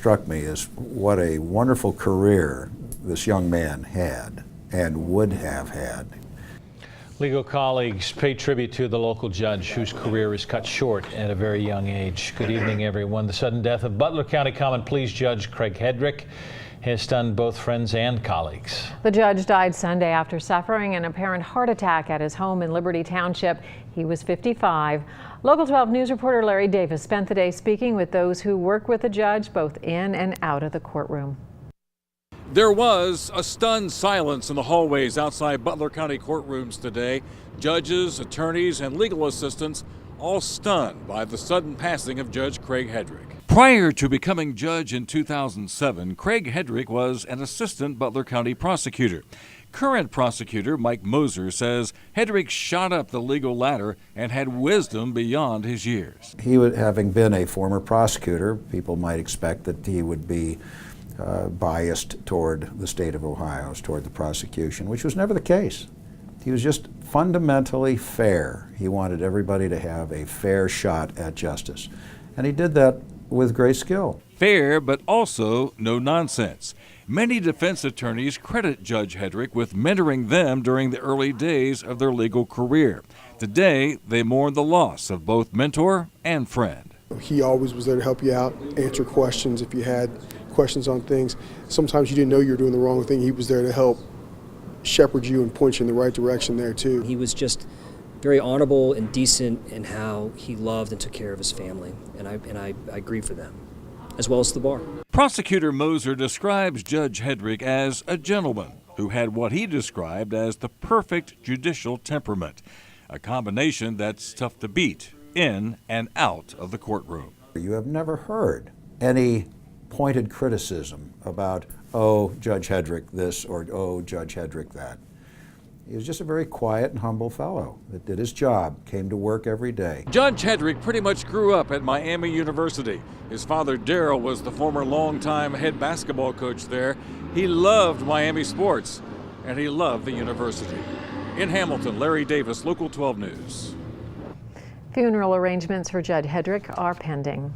struck me is what a wonderful career this young man had and would have had. Legal colleagues pay tribute to the local judge whose career is cut short at a very young age. Good evening, everyone. The sudden death of Butler County Common Pleas Judge Craig Hedric has stunned both friends and colleagues. The judge died Sunday after suffering an apparent heart attack at his home in Liberty Township. He was 55. Local 12 News reporter Larry Davis spent the day speaking with those who work with the judge both in and out of the courtroom. There was a stunned silence in the hallways outside Butler County courtrooms today. Judges, attorneys, and legal assistants all stunned by the sudden passing of Judge Craig Hedric. Prior to becoming judge in 2007, Craig Hedric was an assistant Butler County prosecutor. Current prosecutor Mike Gmoser says Hedric shot up the legal ladder and had wisdom beyond his years. He would, having been a former prosecutor, people might expect that he would be biased toward the state of Ohio, toward the prosecution, which was never the case. He was just fundamentally fair. He wanted everybody to have a fair shot at justice. And he did that with great skill. Fair, but also no nonsense. Many defense attorneys credit Judge Hedric with mentoring them during the early days of their legal career. Today, they mourn the loss of both mentor and friend. He always was there to help you out, answer questions if you had questions on things. Sometimes you didn't know you were doing the wrong thing. He was there to help shepherd you and point you in the right direction there too. He was just very honorable and decent in how he loved and took care of his family, and I grieve for them, as well as the bar. Prosecutor Moser describes Judge Hedric as a gentleman who had what he described as the perfect judicial temperament, a combination that's tough to beat in and out of the courtroom. You have never heard any pointed criticism about, oh, Judge Hedric this, or oh, Judge Hedric that. He was just a very quiet and humble fellow that did his job, came to work every day. Judge Hedric pretty much grew up at Miami University. His father, Darrell, was the former longtime head basketball coach there. He loved Miami sports, and he loved the university. In Hamilton, Larry Davis, Local 12 News. Funeral arrangements for Judge Hedric are pending.